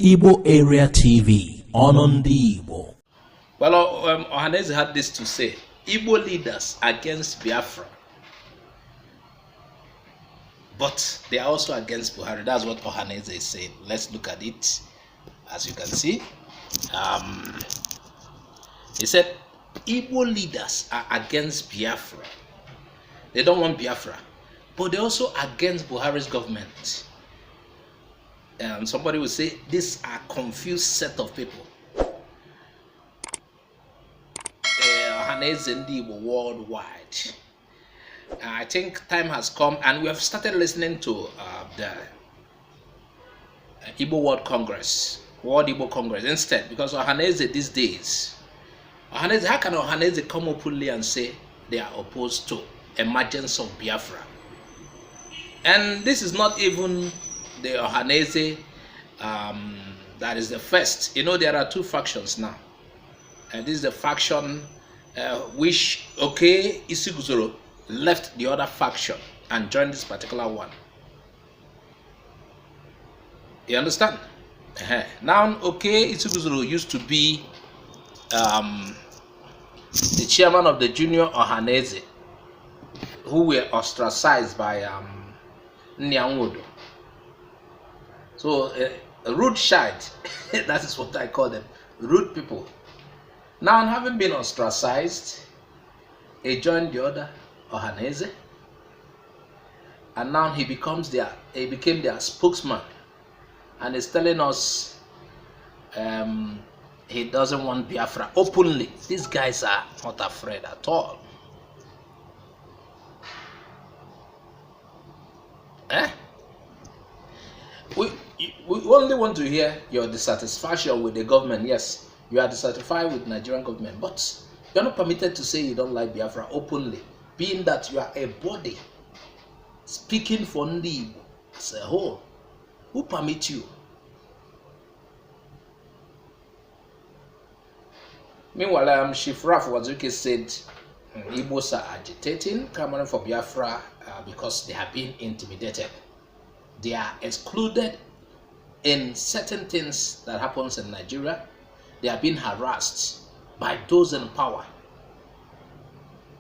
Igbo Area TV on Ndigbo. Well, Ohanaeze had this to say: Igbo leaders against Biafra, but they are also against Buhari. That's what Ohanaeze is saying. Let's look at it. As you can see, he said Igbo leaders are against Biafra. They don't want Biafra, but they're also against Buhari's government. And somebody will say, these are confused set of people. Ohanaeze Ndigbo worldwide. I think time has come, and we have started listening to the Igbo World Igbo Congress instead, because Ohanaeze these days, how can Ohanaeze come openly and say they are opposed to emergence of Biafra? And this is not even the Ohanaeze that is the first. You know, there are two factions now, and this is the faction which Isiguzoro left the other faction and joined this particular one. You understand? Now, Isiguzoro used to be the chairman of the junior Ohanaeze, who were ostracized by Nyanwodo. So rude shite, that is what I call them, rude people. Now, having been ostracized, he joined the other Ohanaeze, and now he became their spokesman, and is telling us he doesn't want Biafra openly. These guys are not afraid at all. We only want to hear your dissatisfaction with the government. Yes, you are dissatisfied with Nigerian government, but you are not permitted to say you don't like Biafra openly, being that you are a body speaking for Ndigbo as a whole. Who permits you? Meanwhile, Chief Raf Azuko said Igbos are agitating, clamoring for Biafra because they have been intimidated. They are excluded in certain things that happens in Nigeria. They are being harassed by those in power.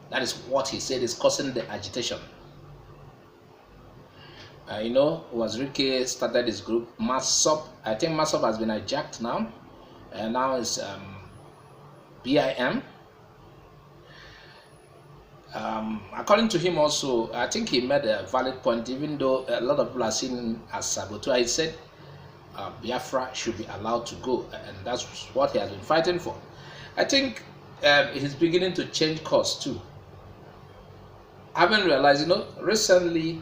That is what he said is causing the agitation. Azuko started his group, Massop. I think Massop has been hijacked now, and now it's BIM. According to him also, I think he made a valid point, even though a lot of people are seeing him as saboteur. He said Biafra should be allowed to go, and that's what he has been fighting for. I think he's beginning to change course too. Having realized, recently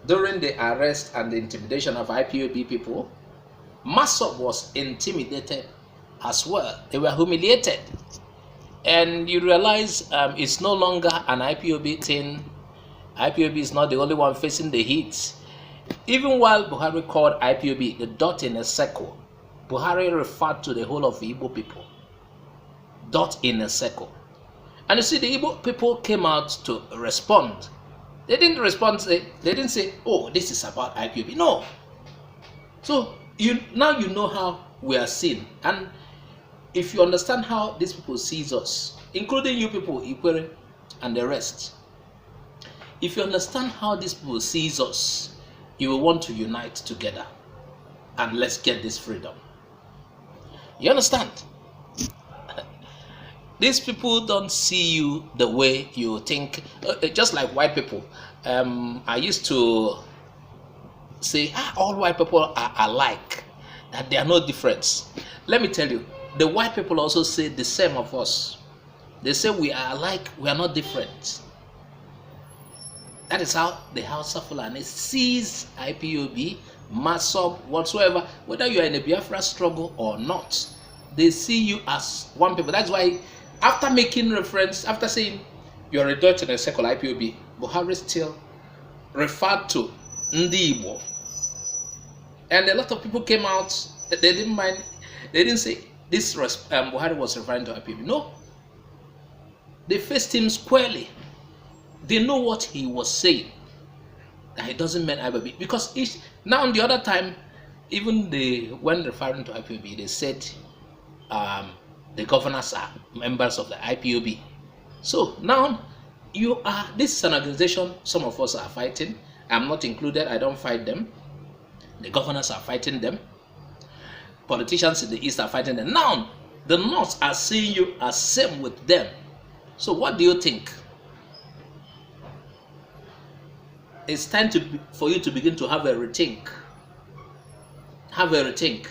during the arrest and the intimidation of IPOB people, Massop was intimidated as well. They were humiliated. And you realize it's no longer an IPOB thing. IPOB is not the only one facing the heat. Even while Buhari called IPOB the dot in a circle, Buhari referred to the whole of the Igbo people. Dot in a circle. And you see, the Igbo people came out to respond. They didn't respond, they didn't say, oh, this is about IPOB. No. So now you know how we are seen. And if you understand how these people sees us, including you people, Ikwere, and the rest, if you understand how these people sees us, you will want to unite together and let's get this freedom. You understand? These people don't see you the way you think, just like white people. I used to say, all white people are alike, that there are no difference. Let me tell you, the white people also say the same of us. They say we are alike, we are not different. That is how the Hausa Fulani sees IPOB, Massop, whatsoever, whether you are in a Biafra struggle or not. They see you as one people. That's why after making reference, after saying you're a dot in a circle, IPOB, Buhari still referred to Ndigbo. And a lot of people came out, they didn't mind, they didn't say this Buhari was referring to IPOB. No. They faced him squarely. They know what he was saying. That he doesn't mean IPOB. Because now the other time, Even when referring to IPOB, they said the governors are members of the IPOB. So now this is an organization some of us are fighting. I'm not included, I don't fight them. The governors are fighting them. Politicians in the East are fighting them. Now, the North are seeing you as same with them. So what do you think? It's time for you to begin to have a rethink. Have a rethink.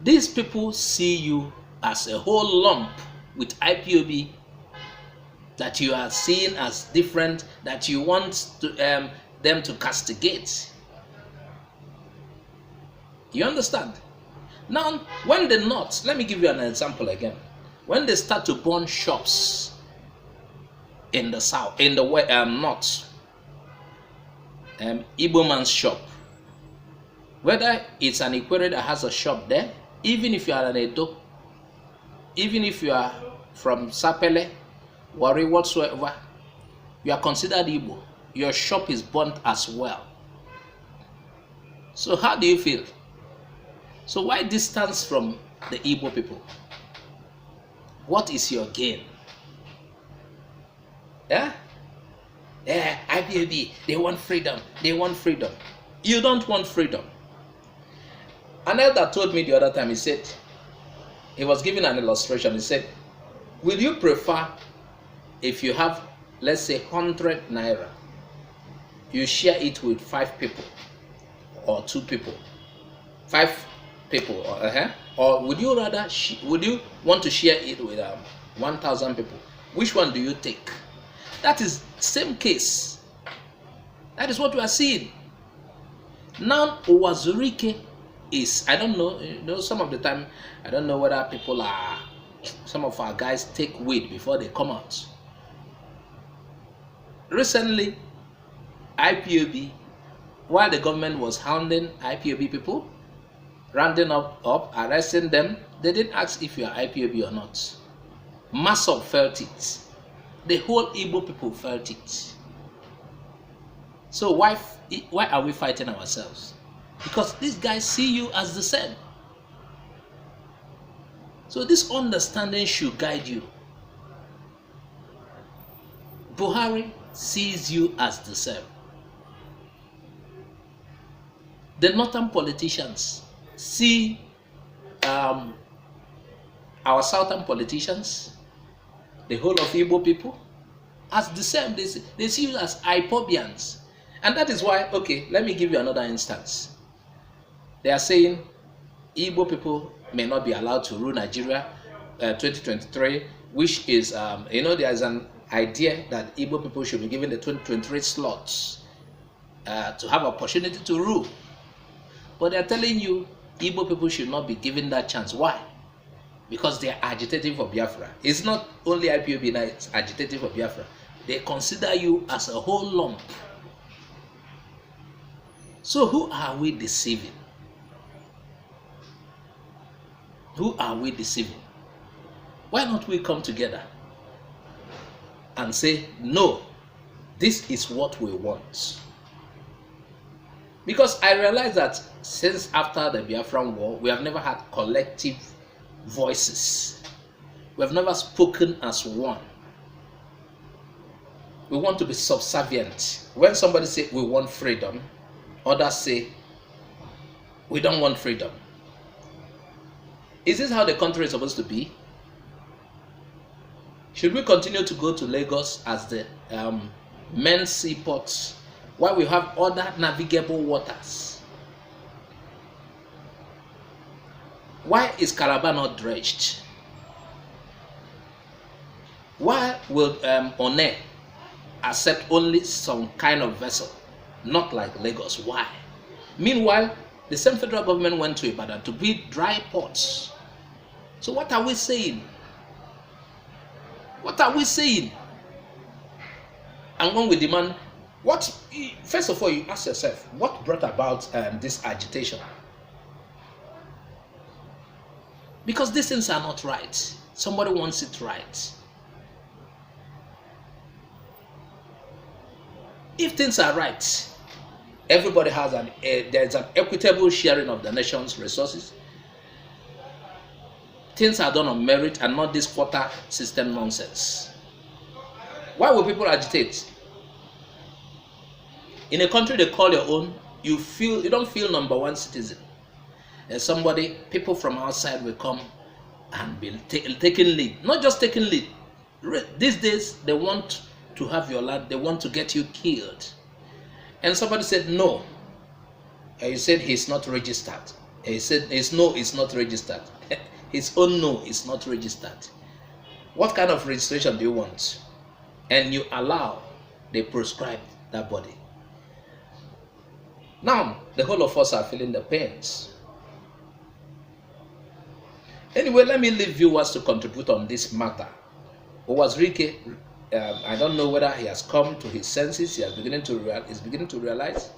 These people see you as a whole lump with IPOB that you are seen as different, that you want them to castigate. You understand? Now, when the North, let me give you an example again. When they start to burn shops in the South, in the North, Igbo man's shop, whether it's an Ikwere that has a shop there, even if you are an Edo, even if you are from Sapele, Wari, whatsoever, you are considered Igbo. Your shop is burnt as well. So how do you feel? So why distance from the Igbo people? What is your gain? IPOB, they want freedom. They want freedom. You don't want freedom. An elder told me the other time, he was giving an illustration. He said, will you prefer if you have, let's say, 100 naira, you share it with 5 people or 2 people? 5 people, or would you rather would you want to share it with 1,000 people? Which one do you take? That is same case. That is what we are seeing now. Owazurike is, I don't know, some of the time I don't know whether people are, some of our guys take weed before they come out. Recently, IPOB, while the government was hounding IPOB people, rounding up, arresting them, they didn't ask if you are IPOB or not. Masob felt it. The whole Igbo people felt it. So why are we fighting ourselves? Because these guys see you as the same. So this understanding should guide you. Buhari sees you as the same. The northern politicians see our southern politicians, the whole of Igbo people, as the same. They see you as IPOBians. And that is why, okay, let me give you another instance. They are saying Igbo people may not be allowed to rule Nigeria 2023, which is, there is an idea that Igbo people should be given the 2023 slots to have opportunity to rule. But they are telling you Igbo people should not be given that chance. Why? Because they are agitating for Biafra. It's not only IPOB that is agitating for Biafra. They consider you as a whole lump. So who are we deceiving? Who are we deceiving? Why not we come together and say, no, this is what we want? Because I realize that since after the Biafran War, we have never had collective voices. We have never spoken as one. We want to be subservient. When somebody says we want freedom, others say we don't want freedom. Is this how the country is supposed to be? Should we continue to go to Lagos as the main seaport while we have other navigable waters? Why is Calabar not dredged? Why will One accept only some kind of vessel, not like Lagos? Why? Meanwhile, the same federal government went to Ibadan to build dry ports. So what are we saying? What are we saying? And when we demand, first of all, you ask yourself, what brought about this agitation? Because these things are not right. Somebody wants it right. If things are right, Everybody has there's an equitable sharing of the nation's resources. Things are done on merit and not this quota system nonsense. Why will people agitate? In a country they call your own, you don't feel number one citizen. And people from outside will come and be taking lead. Not just taking lead. These days they want to have your land, they want to get you killed. And somebody said no. And you said he's not registered. And he said his no is not registered. His own no is not registered. What kind of registration do you want? And you allow, they prescribe that body. Now, the whole of us are feeling the pains. Anyway, let me leave viewers to contribute on this matter. Owazirike, I don't know whether he has come to his senses, he's beginning to realize,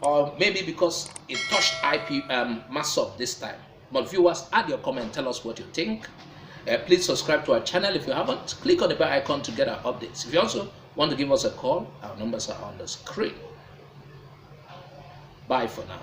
or maybe because it touched MASSOB this time. But viewers, add your comment, tell us what you think. Please subscribe to our channel if you haven't. Click on the bell icon to get our updates. If you also want to give us a call, our numbers are on the screen. Bye for now.